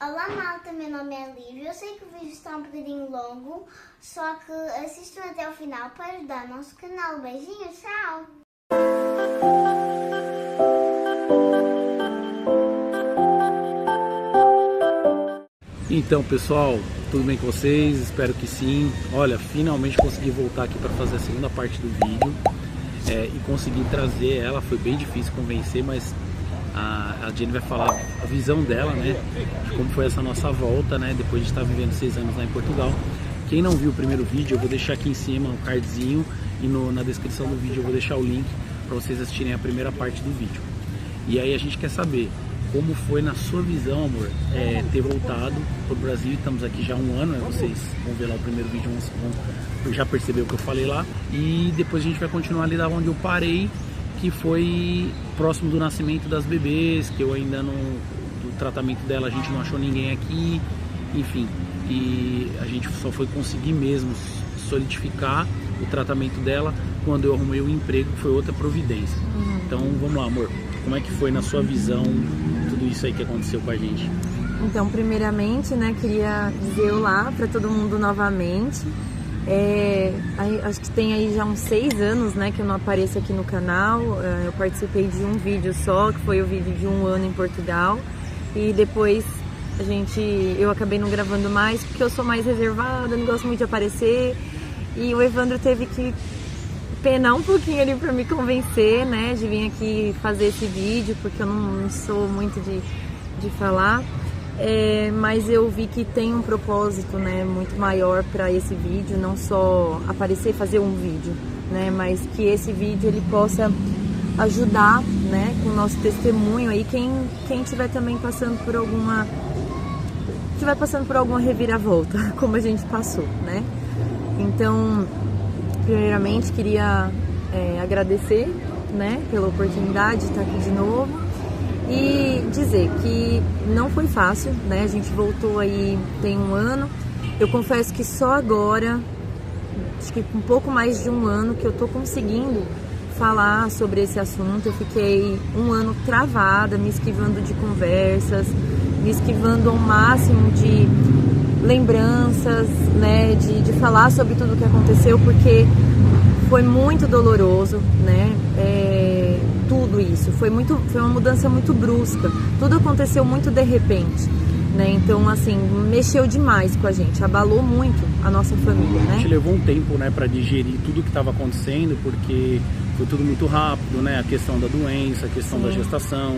Olá malta, meu nome é Lívia. Eu sei que o vídeo está um bocadinho longo, só que assistam até o final para ajudar o nosso canal. Beijinhos, tchau! Então pessoal, tudo bem com vocês? Espero que sim. Olha, finalmente consegui voltar aqui para fazer a segunda parte do vídeo e consegui trazer ela. Foi bem difícil convencer, mas a Jenny vai falar a visão dela, né, de como foi essa nossa volta, né, depois de estar vivendo 6 anos lá em Portugal. Quem não viu o primeiro vídeo, eu vou deixar aqui em cima o cardzinho e na descrição do vídeo eu vou deixar o link para vocês assistirem a primeira parte do vídeo. E aí a gente quer saber como foi na sua visão, amor, ter voltado para o Brasil. Estamos aqui já há um ano, né? Vocês vão ver lá o primeiro vídeo, vão já perceber o que eu falei lá. E depois a gente vai continuar ali da onde eu parei, que foi próximo do nascimento das bebês, que eu ainda não... do tratamento dela a gente não achou ninguém aqui, enfim. E a gente só foi conseguir mesmo solidificar o tratamento dela quando eu arrumei o emprego, que foi outra providência. Então vamos lá, amor. Como é que foi na sua visão tudo isso aí que aconteceu com a gente? Então, primeiramente, né, queria dizer olá para todo mundo novamente. Acho que tem aí já uns 6 anos, né, que eu não apareço aqui no canal. Eu participei de um vídeo só, que foi o vídeo de 1 ano em Portugal. E depois eu acabei não gravando mais, porque eu sou mais reservada, não gosto muito de aparecer. E o Evandro teve que penar um pouquinho ali para me convencer, né, de vir aqui fazer esse vídeo, porque eu não sou muito de falar, mas eu vi que tem um propósito, né, muito maior para esse vídeo, não só aparecer e fazer um vídeo, né, mas que esse vídeo ele possa ajudar, né, com o nosso testemunho aí, quem estiver também passando por alguma reviravolta, como a gente passou, né. Então, primeiramente, queria agradecer, né, pela oportunidade de estar aqui de novo e dizer que não foi fácil, né, a gente voltou aí tem 1 ano. Eu confesso que só agora, acho que um pouco mais de 1 ano, que eu tô conseguindo falar sobre esse assunto. Eu fiquei 1 ano travada, me esquivando de conversas, me esquivando ao máximo de lembranças, né, de falar sobre tudo o que aconteceu, porque foi muito doloroso, né, tudo isso, foi uma mudança muito brusca, tudo aconteceu muito de repente, né, então assim, mexeu demais com a gente, abalou muito a nossa família, né. A gente levou um tempo, né, para digerir tudo o que estava acontecendo, porque foi tudo muito rápido, né, a questão da doença, a questão da gestação,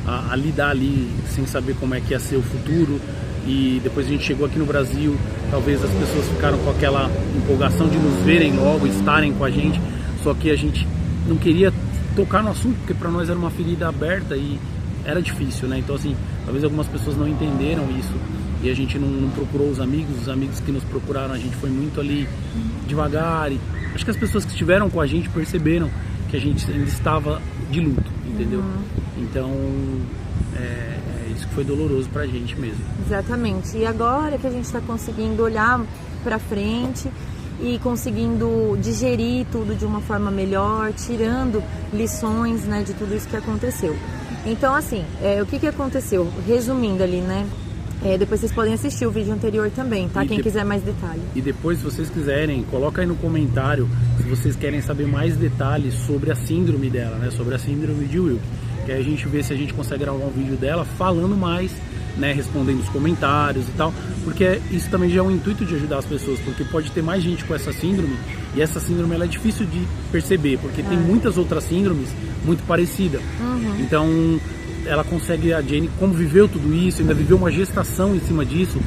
a lidar ali sem saber como é que ia ser o futuro. E depois a gente chegou aqui no Brasil, talvez as pessoas ficaram com aquela empolgação de nos verem logo, estarem com a gente, só que a gente não queria tocar no assunto, porque para nós era uma ferida aberta e era difícil, né? Então assim, talvez algumas pessoas não entenderam isso e a gente não procurou os amigos que nos procuraram, a gente foi muito ali devagar, e acho que as pessoas que estiveram com a gente perceberam que a gente ainda estava de luto, entendeu? Então isso que foi doloroso pra gente mesmo. Exatamente. E agora que a gente está conseguindo olhar pra frente e conseguindo digerir tudo de uma forma melhor, tirando lições, né, de tudo isso que aconteceu. Então, assim, o que aconteceu? Resumindo ali, né? Depois vocês podem assistir o vídeo anterior também, tá? Quem quiser mais detalhes. E depois, se vocês quiserem, coloca aí no comentário se vocês querem saber mais detalhes sobre a síndrome dela, né? Sobre a síndrome de Wilk. Que aí a gente vê se a gente consegue gravar um vídeo dela falando mais, né, respondendo os comentários e tal, porque isso também já é um intuito de ajudar as pessoas, porque pode ter mais gente com essa síndrome, e essa síndrome ela é difícil de perceber, porque tem muitas outras síndromes muito parecidas. Então ela consegue, a Jenny, como viveu tudo isso, ainda viveu uma gestação em cima disso,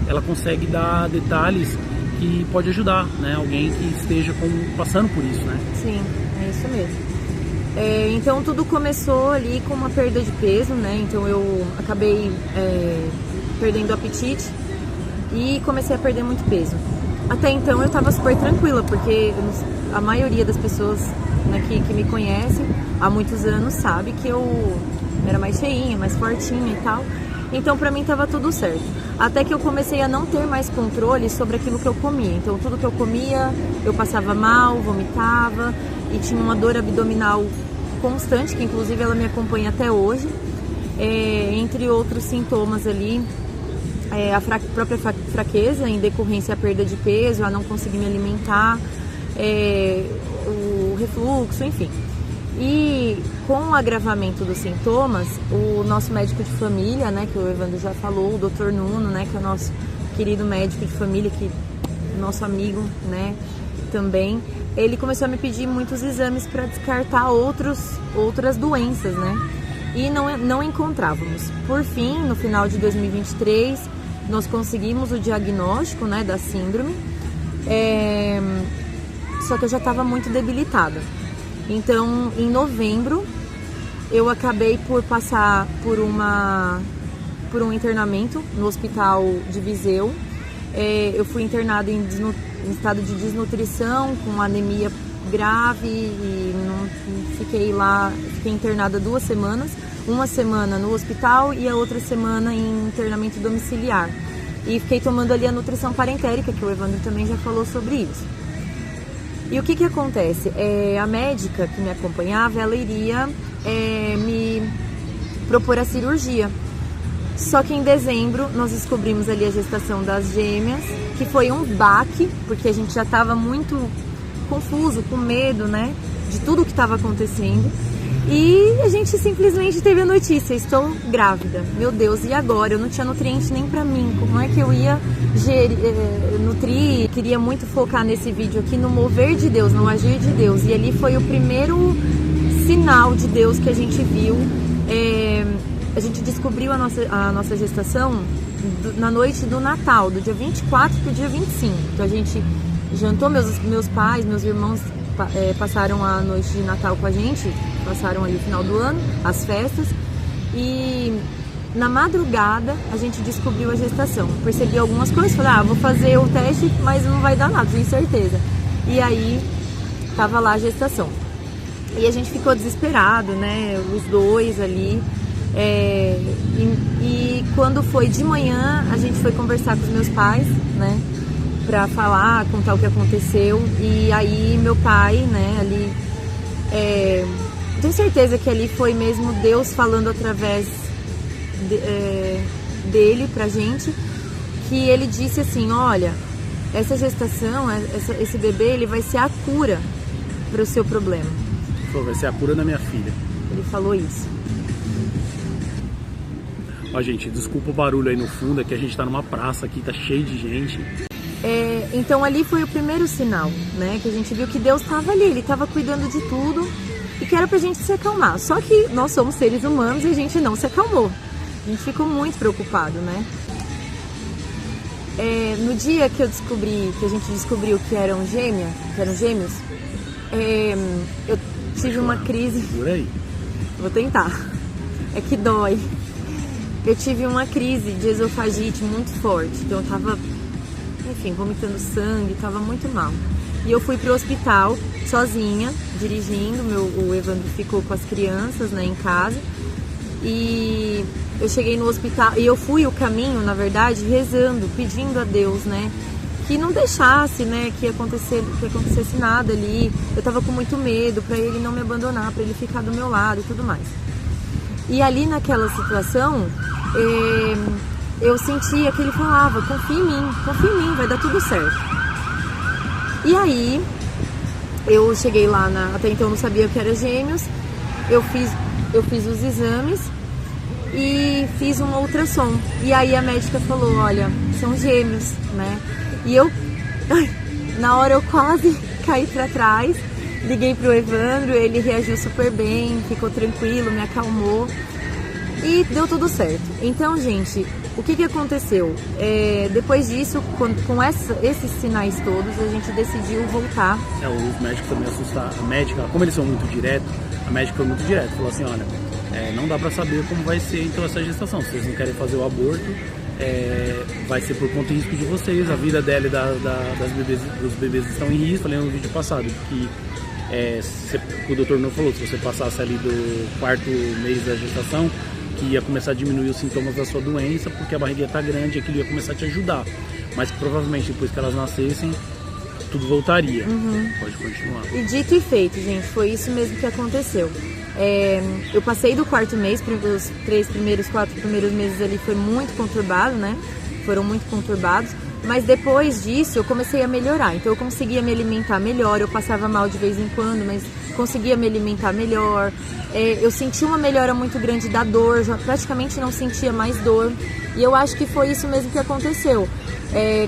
ela consegue dar detalhes que pode ajudar, né, alguém que esteja passando por isso, né? Sim, é isso mesmo. Então tudo começou ali com uma perda de peso, né? Então eu acabei perdendo o apetite e comecei a perder muito peso. Até então eu estava super tranquila, porque a maioria das pessoas, né, que me conhecem há muitos anos sabe que eu era mais cheinha, mais fortinha e tal. Então pra mim tava tudo certo. Até que eu comecei a não ter mais controle sobre aquilo que eu comia. Então tudo que eu comia, eu passava mal, vomitava e tinha uma dor abdominal constante, que inclusive ela me acompanha até hoje, entre outros sintomas ali própria fraqueza em decorrência à perda de peso, a não conseguir me alimentar, o refluxo, enfim. E com o agravamento dos sintomas, o nosso médico de família, né, que o Evandro já falou, o Dr. Nuno, né, que é o nosso querido médico de família, nosso amigo, né, também, ele começou a me pedir muitos exames para descartar outras doenças, né, e não encontrávamos. Por fim, no final de 2023, nós conseguimos o diagnóstico, né, da síndrome, só que eu já estava muito debilitada. Então, em novembro, eu acabei por passar por um internamento no hospital de Viseu. Eu fui internada em estado de desnutrição, com anemia grave, e fiquei internada 2 semanas. Uma semana no hospital e a outra semana em internamento domiciliar. E fiquei tomando ali a nutrição parentérica, que o Evandro também já falou sobre isso. E o que acontece? A médica que me acompanhava, ela iria me propor a cirurgia. Só que em dezembro nós descobrimos ali a gestação das gêmeas, que foi um baque, porque a gente já estava muito confuso, com medo, né, de tudo que estava acontecendo. E a gente simplesmente teve a notícia: estou grávida. Meu Deus, e agora? Eu não tinha nutriente nem pra mim. Como é que eu ia nutrir? Queria muito focar nesse vídeo aqui no mover de Deus, no agir de Deus. E ali foi o primeiro sinal de Deus que a gente viu. A gente descobriu a nossa gestação na noite do Natal, do dia 24 pro dia 25. Então a gente jantou, meus pais, meus irmãos passaram a noite de Natal com a gente, passaram ali o final do ano, as festas, e na madrugada a gente descobriu a gestação. Percebi algumas coisas, falei, vou fazer o teste, mas não vai dar nada, tenho certeza. E aí tava lá a gestação. E a gente ficou desesperado, né, os dois ali. E quando foi de manhã, a gente foi conversar com os meus pais, né, pra falar, contar o que aconteceu. E aí meu pai, né, ali, tenho certeza que ali foi mesmo Deus falando através dele pra gente, que ele disse assim: olha, essa gestação, esse bebê, ele vai ser a cura para o seu problema. Vai ser a cura da minha filha. Ele falou isso. Ó, gente, desculpa o barulho aí no fundo, é que a gente tá numa praça aqui, tá cheio de gente. Então ali foi o primeiro sinal, né, que a gente viu que Deus estava ali, Ele estava cuidando de tudo e que era pra gente se acalmar. Só que nós somos seres humanos e a gente não se acalmou. A gente ficou muito preocupado, né? No dia que a gente descobriu que eram gêmeos, eu tive uma crise. Por aí. Vou tentar. É que dói. Eu tive uma crise de esofagite muito forte. Então eu tava, enfim, vomitando sangue, tava muito mal. E eu fui pro hospital sozinha, dirigindo. O Evandro ficou com as crianças, né, em casa. E eu cheguei no hospital e eu fui o caminho, na verdade, rezando, pedindo a Deus, né, que não deixasse, né, que acontecesse nada ali. Eu tava com muito medo pra Ele não me abandonar, pra Ele ficar do meu lado e tudo mais. E ali naquela situação, eu sentia que Ele falava: confia em mim, vai dar tudo certo. E aí, eu cheguei lá, até então eu não sabia o que era gêmeos, eu fiz os exames e fiz um ultrassom. E aí a médica falou: olha, são gêmeos, né? E na hora eu quase caí pra trás, liguei pro Evandro, ele reagiu super bem, ficou tranquilo, me acalmou e deu tudo certo. Então, gente, o que aconteceu? Depois disso, com esses sinais todos, a gente decidiu voltar. Os médicos também assustaram. A médica, como eles são muito direto, a médica foi muito direta, falou assim: olha, não dá pra saber como vai ser então essa gestação. Se vocês não querem fazer o aborto, vai ser por conta e risco de vocês. A vida dela e dos bebês estão em risco. Falei no vídeo passado que o doutor não falou, se você passasse ali do 4º mês da gestação, que ia começar a diminuir os sintomas da sua doença, porque a barriga tá grande, aquilo ia começar a te ajudar. Mas que provavelmente depois que elas nascessem, tudo voltaria. Pode continuar. E dito e feito, gente, foi isso mesmo que aconteceu. Eu passei do 4º mês, os 4 primeiros meses ali foi muito conturbado, né? foram muito conturbados, mas depois disso eu comecei a melhorar. Então eu conseguia me alimentar melhor, eu passava mal de vez em quando, mas conseguia me alimentar melhor. Eu senti uma melhora muito grande da dor, já praticamente não sentia mais dor. E eu acho que foi isso mesmo que aconteceu.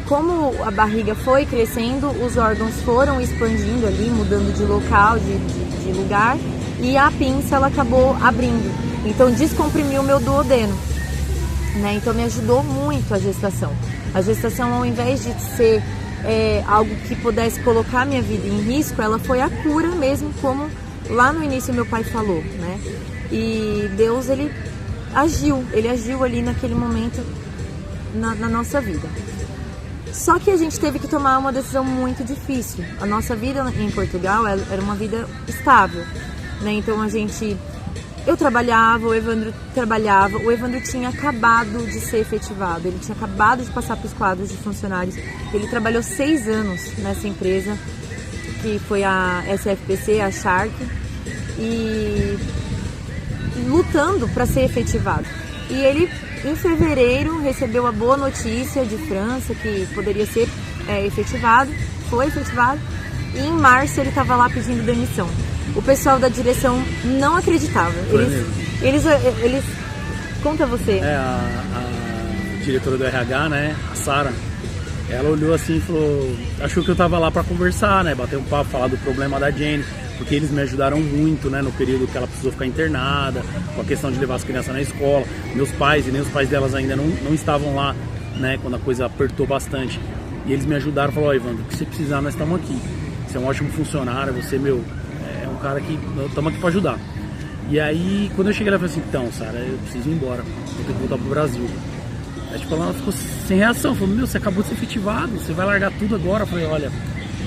Como a barriga foi crescendo, os órgãos foram expandindo ali, mudando de local, de lugar, e a pinça ela acabou abrindo. Então descomprimiu o meu duodeno, né? Então me ajudou muito a gestação. A gestação, ao invés de ser algo que pudesse colocar minha vida em risco, ela foi a cura mesmo, como lá no início meu pai falou, né? E Deus, ele agiu ali naquele momento na nossa vida. Só que a gente teve que tomar uma decisão muito difícil. A nossa vida em Portugal era uma vida estável, né? Então eu trabalhava, o Evandro trabalhava, o Evandro tinha acabado de ser efetivado, ele tinha acabado de passar para os quadros de funcionários. Ele trabalhou 6 anos nessa empresa, que foi a SFPC, a Shark, e lutando para ser efetivado. E ele, em fevereiro, recebeu a boa notícia de França que poderia ser efetivado, foi efetivado, e em março ele estava lá pedindo demissão. O pessoal da direção não acreditava. Eles conta você. A diretora do RH, né, a Sara, ela olhou assim e falou, achou que eu tava lá para conversar, né, bater um papo, falar do problema da Jenny, porque eles me ajudaram muito, né, no período que ela precisou ficar internada, com a questão de levar as crianças na escola. Meus pais e nem os pais delas ainda não estavam lá, né, quando a coisa apertou bastante. E eles me ajudaram, falaram, Evandro, o que você precisar, nós estamos aqui. Você é um ótimo funcionário, você, é um cara que estamos aqui para ajudar. E aí, quando eu cheguei lá, eu falei assim, então, Sara, eu preciso ir embora, eu tenho que voltar pro Brasil. Aí, tipo, ela ficou sem reação, falou, você acabou de ser efetivado, você vai largar tudo agora. Eu falei, olha,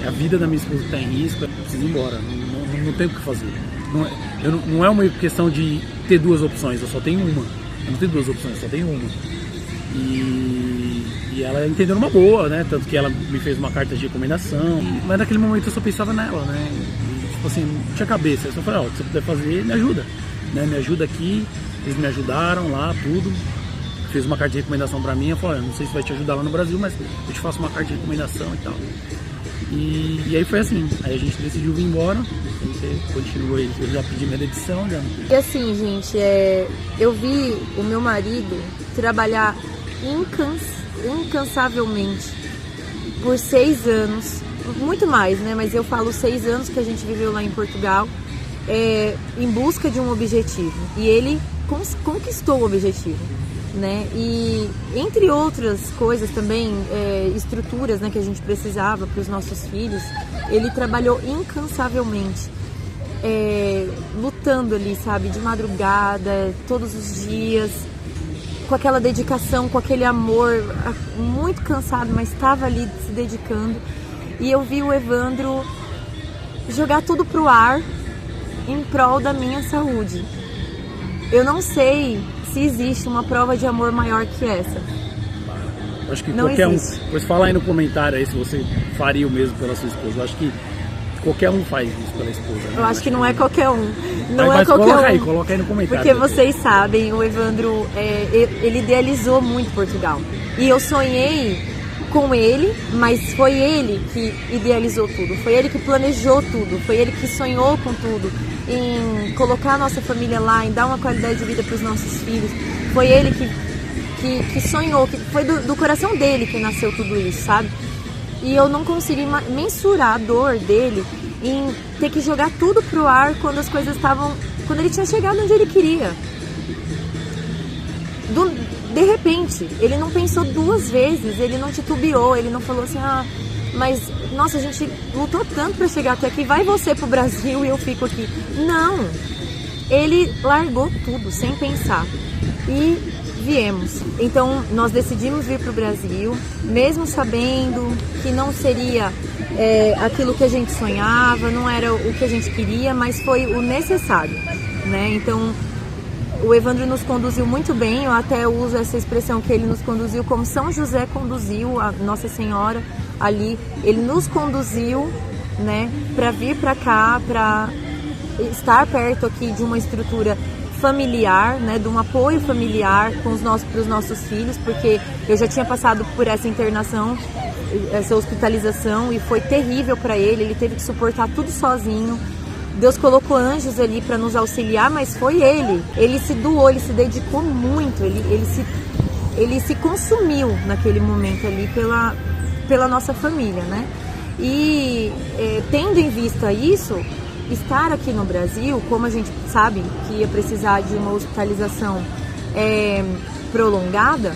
a vida da minha esposa está em risco, eu preciso ir embora, não tenho o que fazer. Não é uma questão de ter 2 opções, eu só tenho uma. Eu não tenho 2 opções, eu só tenho uma. E ela entendeu numa boa, né? Tanto que ela me fez uma carta de recomendação. Mas naquele momento eu só pensava nela, né? E, tipo assim, não tinha cabeça. Eu só falei, se você puder fazer, me ajuda. Né? Me ajuda aqui. Eles me ajudaram lá, tudo. Fez uma carta de recomendação pra mim. Eu falei, não sei se vai te ajudar lá no Brasil, mas eu te faço uma carta de recomendação e tal. E aí foi assim. Aí a gente decidiu vir embora. Continuou, eu já pedi minha demissão. E assim, gente, eu vi o meu marido trabalhar incansavelmente por 6 anos, muito mais, né? Mas eu falo 6 anos que a gente viveu lá em Portugal, em busca de um objetivo. E ele conquistou o objetivo, né? E entre outras coisas também, estruturas, né, que a gente precisava para os nossos filhos, ele trabalhou incansavelmente, lutando ali, sabe, de madrugada, todos os dias, com aquela dedicação, com aquele amor, muito cansado, mas estava ali se dedicando. E eu vi o Evandro jogar tudo pro ar em prol da minha saúde. Eu não sei se existe uma prova de amor maior que essa. Acho que não qualquer existe. Depois fala aí no comentário aí se você faria o mesmo pela sua esposa. Eu acho que qualquer um faz isso pela esposa. Né? Eu acho que não é qualquer um. Mas coloca aí no comentário. Porque vocês sabem, o Evandro, ele idealizou muito Portugal. E eu sonhei com ele, mas foi ele que idealizou tudo. Foi ele que planejou tudo. Foi ele que sonhou com tudo. Em colocar a nossa família lá, em dar uma qualidade de vida para os nossos filhos. Foi ele que sonhou, que foi do coração dele que nasceu tudo isso, sabe? E eu não consegui mensurar a dor dele em ter que jogar tudo pro ar quando as coisas estavam... Quando ele tinha chegado onde ele queria. De repente, ele não pensou 2 vezes, ele não titubeou, ele não falou assim, mas, nossa, a gente lutou tanto pra chegar até aqui, vai você pro Brasil e eu fico aqui. Não! Ele largou tudo, sem pensar. E viemos. Então, nós decidimos vir pro Brasil, mesmo sabendo que não seria aquilo que a gente sonhava, não era o que a gente queria, mas foi o necessário, né? Então, o Evandro nos conduziu muito bem, eu até uso essa expressão que ele nos conduziu como São José conduziu a Nossa Senhora ali. Ele nos conduziu, né, para vir para cá, para estar perto aqui de uma estrutura familiar, né, de um apoio familiar para os nossos filhos, porque eu já tinha passado por essa internação, essa hospitalização, e foi terrível para ele teve que suportar tudo sozinho. Deus colocou anjos ali para nos auxiliar, mas foi ele se doou, ele se dedicou muito, ele se consumiu naquele momento ali pela nossa família, né? E tendo em vista isso, estar aqui no Brasil, como a gente sabe que ia precisar de uma hospitalização prolongada,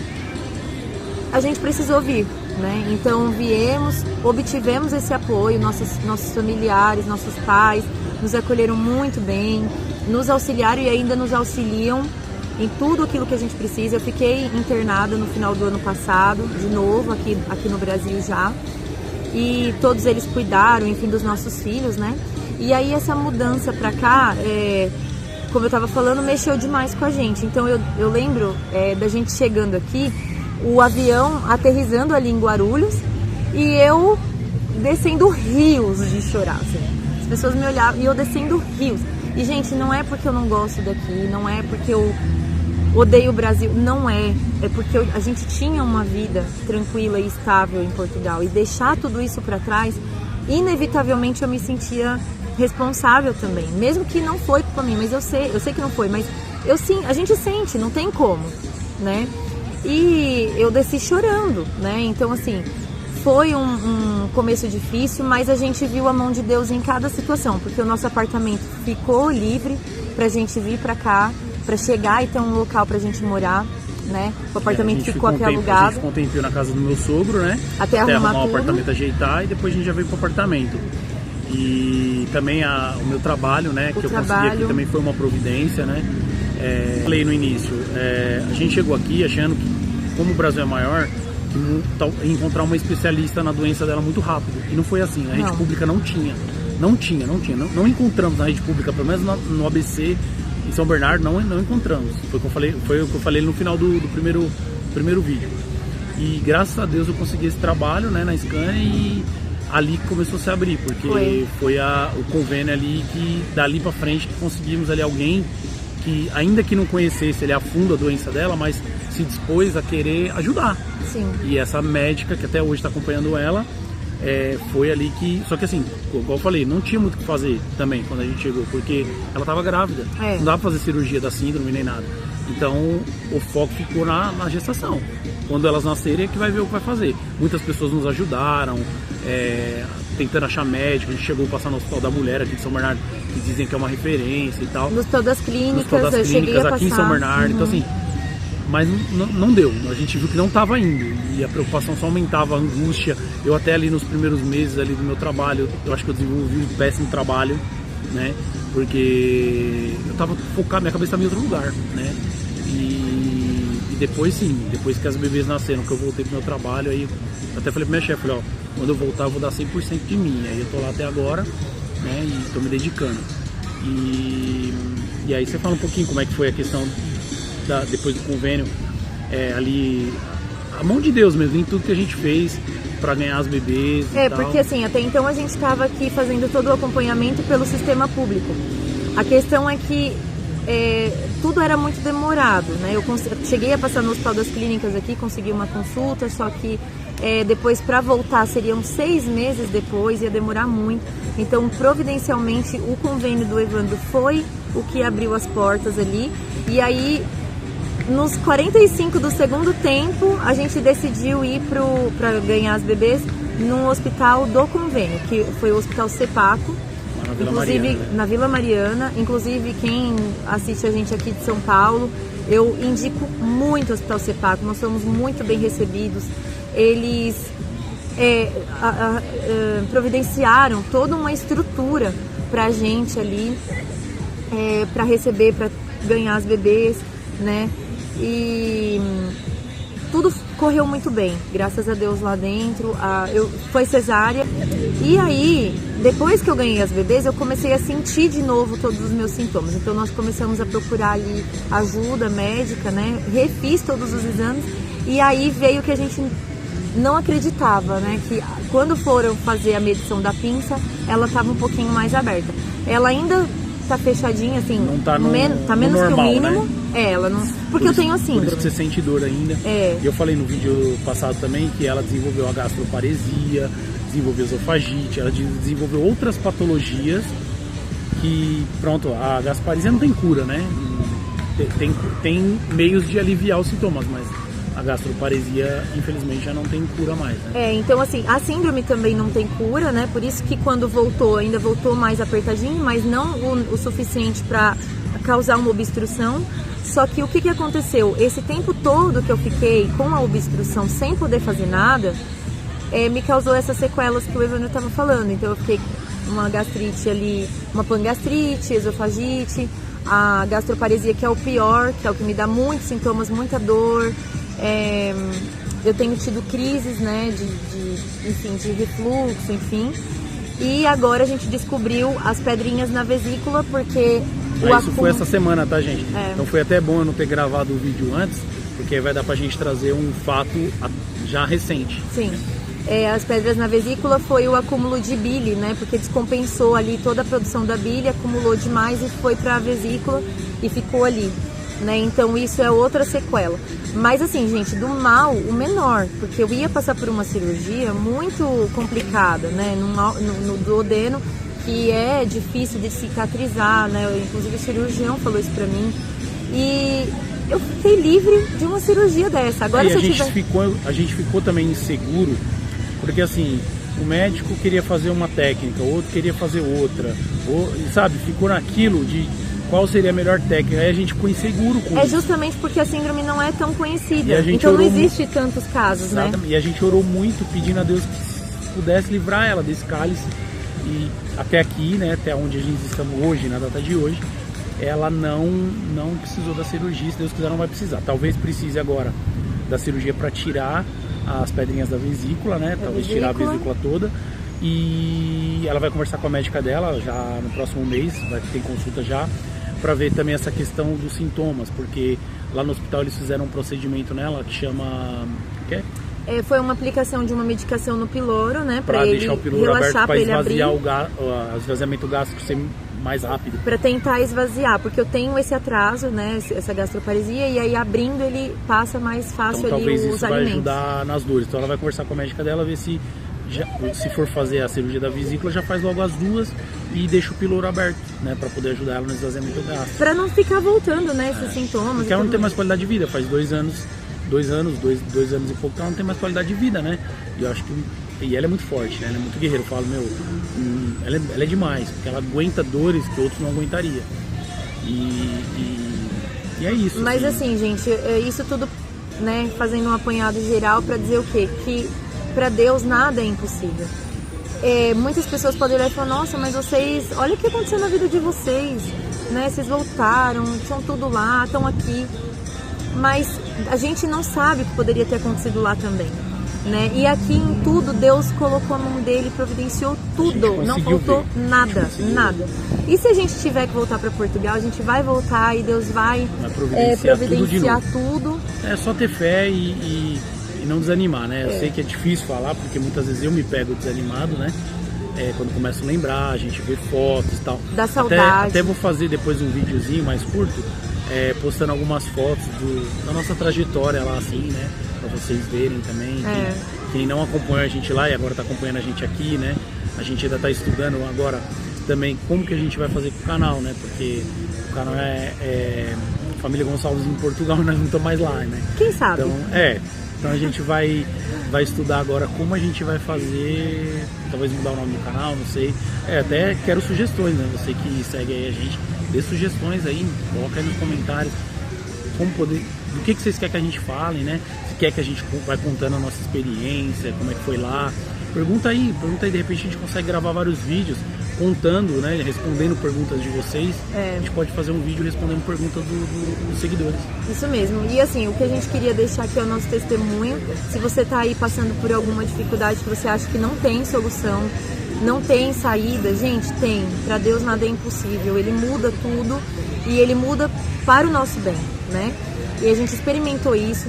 a gente precisou vir, né? Então obtivemos esse apoio, nossos familiares, nossos pais nos acolheram muito bem, nos auxiliaram e ainda nos auxiliam em tudo aquilo que a gente precisa. Eu fiquei internada no final do ano passado, de novo aqui no Brasil já, e todos eles cuidaram, enfim, dos nossos filhos, né? E aí essa mudança pra cá, como eu tava falando, mexeu demais com a gente. Então eu lembro da gente chegando aqui, o avião aterrissando ali em Guarulhos e eu descendo rios de chorar, assim. As pessoas me olhavam e eu descendo rios. E, gente, não é porque eu não gosto daqui, não é porque eu odeio o Brasil, não é. É porque a gente tinha uma vida tranquila e estável em Portugal. E deixar tudo isso pra trás, inevitavelmente eu me sentia responsável também. Mesmo que não foi culpa minha, mas eu sei que não foi, mas a gente sente, não tem como, né? E eu desci chorando, né? Então, assim, foi um começo difícil, mas a gente viu a mão de Deus em cada situação, porque o nosso apartamento ficou livre pra gente vir pra cá, pra chegar e ter um local pra gente morar, né? O apartamento ficou aqui alugado. A gente ficou um tempinho na casa do meu sogro, né? Até arrumar o tudo. apartamento, ajeitar, e depois a gente já veio pro apartamento. E também o meu trabalho, né? Que eu consegui aqui também foi uma providência, né? Falei no início, a gente chegou aqui achando que, como o Brasil é maior, que encontrar uma especialista na doença dela muito rápido. E não foi assim, a rede pública não encontramos na rede pública, pelo menos no ABC, em São Bernardo, não encontramos. Foi o que eu falei no final do primeiro vídeo. E graças a Deus eu consegui esse trabalho, né, na Scania, e ali que começou a se abrir, porque foi o convênio ali que dali pra frente que conseguimos ali alguém que, ainda que não conhecesse a fundo a doença dela, mas se dispôs a querer ajudar. Sim. E essa médica que até hoje está acompanhando ela, foi ali que... Só que assim, igual eu falei, não tinha muito o que fazer também quando a gente chegou, porque ela estava grávida. Não dava pra fazer cirurgia da síndrome nem nada. Então o foco ficou na gestação. Quando elas nascerem é que vai ver o que vai fazer. Muitas pessoas nos ajudaram, tentando achar médico. A gente chegou a passar no Hospital da Mulher aqui de São Bernardo, que dizem que é uma referência e tal. No Hospital das Clínicas, eu cheguei a passar aqui em São Bernardo. Então assim, mas não deu. A gente viu que não estava indo e a preocupação só aumentava, a angústia. Eu até ali nos primeiros meses ali do meu trabalho, eu acho que eu desenvolvi um péssimo trabalho, né? Porque eu estava focado, minha cabeça estava em outro lugar, né? E depois depois que as bebês nasceram, que eu voltei pro meu trabalho, aí eu até falei pra minha chefe, quando eu voltar eu vou dar 100% de mim. Aí eu tô lá até agora, né? E tô me dedicando. E aí você fala um pouquinho como é que foi a questão depois do convênio, ali a mão de Deus mesmo em tudo que a gente fez para ganhar as bebês e tal. Porque assim, até então a gente estava aqui fazendo todo o acompanhamento pelo sistema público. A questão é que tudo era muito demorado, né? Eu cheguei a passar no Hospital das Clínicas aqui, consegui uma consulta, só que depois para voltar seriam 6 meses depois, ia demorar muito. Então, providencialmente, o convênio do Evandro foi o que abriu as portas ali. E aí, nos 45 do segundo tempo, a gente decidiu ir para ganhar as bebês num hospital do convênio, que foi o Hospital Sepaco, inclusive na Vila Mariana. Inclusive, quem assiste a gente aqui de São Paulo, eu indico muito o Hospital Sepaco, nós somos muito bem recebidos. Eles providenciaram toda uma estrutura pra gente ali, para receber, para ganhar as bebês, né? E tudo correu muito bem, graças a Deus lá dentro. Foi cesárea. E aí, depois que eu ganhei as bebês, eu comecei a sentir de novo todos os meus sintomas. Então nós começamos a procurar ali ajuda médica, né? Refiz todos os exames e aí veio que a gente não acreditava, né? Que quando foram fazer a medição da pinça, ela estava um pouquinho mais aberta. Ela ainda tá fechadinha, assim, não tá tá menos normal, que o mínimo. né? Ela não... Porque eu tenho a Por síndrome. isso que você sente dor ainda. E eu falei no vídeo passado também que ela desenvolveu a gastroparesia, desenvolveu esofagite, ela desenvolveu outras patologias que, pronto, a gastroparesia não tem cura, né? Tem meios de aliviar os sintomas, mas a gastroparesia, infelizmente, já não tem cura mais, né? Então assim, a síndrome também não tem cura, né? Por isso que quando voltou, ainda voltou mais apertadinho, mas não o suficiente para causar uma obstrução. Só que o que aconteceu? Esse tempo todo que eu fiquei com a obstrução sem poder fazer nada, me causou essas sequelas que o Evandro estava falando. Então eu fiquei com uma gastrite ali, uma pangastrite, esofagite, a gastroparesia, que é o pior, que é o que me dá muitos sintomas, muita dor. Eu tenho tido crises, né, de refluxo, enfim. E agora a gente descobriu as pedrinhas na vesícula, porque isso foi essa semana, tá, gente? Então foi até bom eu não ter gravado o vídeo antes, porque vai dar pra gente trazer um fato já recente. Sim. As pedras na vesícula foi o acúmulo de bile, né? Porque descompensou ali toda a produção da bile, acumulou demais e foi pra vesícula e ficou ali, né? Então isso é outra sequela. Mas assim, gente, do mal, o menor, porque eu ia passar por uma cirurgia muito complicada, né? No duodeno, que é difícil de cicatrizar, né? Inclusive o cirurgião falou isso pra mim. E eu fiquei livre de uma cirurgia dessa. Agora, a gente ficou também inseguro, porque assim, o médico queria fazer uma técnica, o outro queria fazer outra, sabe? Ficou naquilo de qual seria a melhor técnica. Aí a gente ficou inseguro com isso. Justamente porque a síndrome não é tão conhecida. Então não existe tantos casos, né? E a gente orou muito pedindo a Deus que pudesse livrar ela desse cálice. E até aqui, né, até onde a gente está hoje, na data de hoje, ela não precisou da cirurgia. Se Deus quiser, não vai precisar. Talvez precise agora da cirurgia para tirar as pedrinhas da vesícula, né? Talvez tirar a vesícula toda. E ela vai conversar com a médica dela já no próximo mês, vai ter consulta já, para ver também essa questão dos sintomas, porque lá no hospital eles fizeram um procedimento nela que chama... Foi uma aplicação de uma medicação no piloro, né? Para deixar o piloro aberto, para esvaziar o esvaziamento gástrico ser mais rápido. Para tentar esvaziar, porque eu tenho esse atraso, né? Essa gastroparesia, e aí abrindo ele passa mais fácil então, ali talvez os isso alimentos. vai ajudar nas dores. Então ela vai conversar com a médica dela, ver se for fazer a cirurgia da vesícula, já faz logo as duas e deixa o piloro aberto, né? Para poder ajudar ela no esvaziamento gástrico. Para não ficar voltando, né? Esses sintomas. Porque ela não tem mais qualidade de vida, faz 2 anos e pouco, ela não tem mais qualidade de vida, né? E eu acho que... E ela é muito forte, né? Ela é muito guerreira. Eu falo, ela é demais, porque ela aguenta dores que outros não aguentariam. E é isso. Mas assim, gente, isso tudo, né, fazendo um apanhado geral para dizer o quê? Que para Deus nada é impossível. Muitas pessoas podem olhar e falar, nossa, mas vocês, olha o que aconteceu na vida de vocês, né? Vocês voltaram, estão tudo lá, estão aqui. Mas a gente não sabe o que poderia ter acontecido lá também, né? E aqui em tudo Deus colocou a mão dele, providenciou tudo, não faltou nada. E se a gente tiver que voltar para Portugal, a gente vai voltar e Deus vai providenciar tudo. É só ter fé e não desanimar, né? Eu sei que é difícil falar, porque muitas vezes eu me pego desanimado, né? Quando começo a lembrar, a gente vê fotos e tal. Da saudade. Até vou fazer depois um videozinho mais curto, postando algumas fotos da nossa trajetória lá, assim, né? Pra vocês verem também. Quem não acompanha a gente lá e agora tá acompanhando a gente aqui, né? A gente ainda tá estudando agora também como que a gente vai fazer com o canal, né? Porque o canal é Família Gonçalves em Portugal e nós não estamos mais lá, né? Quem sabe? Então a gente vai estudar agora como a gente vai fazer, talvez mudar o nome do canal, não sei. Até quero sugestões, né? Você que segue aí a gente, dê sugestões aí, coloca aí nos comentários do que vocês querem que a gente fale, né? Se quer que a gente vai contando a nossa experiência, como é que foi lá. Pergunta aí, de repente a gente consegue gravar vários vídeos contando, né? Respondendo perguntas de vocês. A gente pode fazer um vídeo respondendo perguntas dos seguidores. Isso mesmo. E assim, o que a gente queria deixar aqui é o nosso testemunho. Se você tá aí passando por alguma dificuldade que você acha que não tem solução, não tem saída, gente, tem. Para Deus nada é impossível. Ele muda tudo e ele muda para o nosso bem, né? E a gente experimentou isso.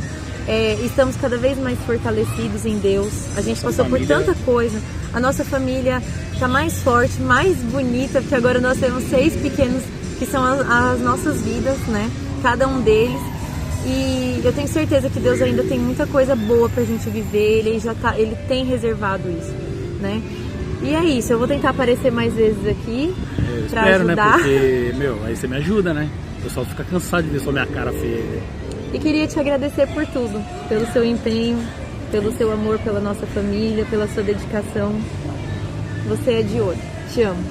estamos cada vez mais fortalecidos em Deus. A gente passou por família... tanta coisa. A nossa família está mais forte, mais bonita, porque agora nós temos 6 pequenos que são as nossas vidas, né? Cada um deles. E eu tenho certeza que Deus ainda tem muita coisa boa pra gente viver. Ele tem reservado isso, né? E é isso, eu vou tentar aparecer mais vezes aqui pra ajudar. Né? Porque, aí você me ajuda, né? O pessoal fica cansado de ver só minha cara feia. E queria te agradecer por tudo, pelo seu empenho, pelo seu amor pela nossa família, pela sua dedicação. Você é de ouro. Te amo.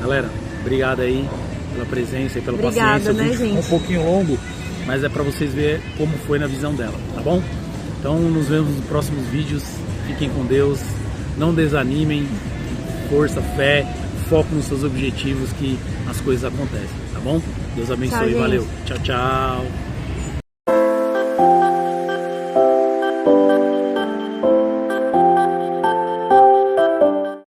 Galera, obrigado aí pela presença e pela paciência. Né, gente? Ficou um pouquinho longo, mas é pra vocês verem como foi na visão dela, tá bom? Então nos vemos nos próximos vídeos. Fiquem com Deus. Não desanimem. Força, fé, foco nos seus objetivos que as coisas acontecem, tá bom? Deus abençoe. Tchau, valeu. Tchau, tchau.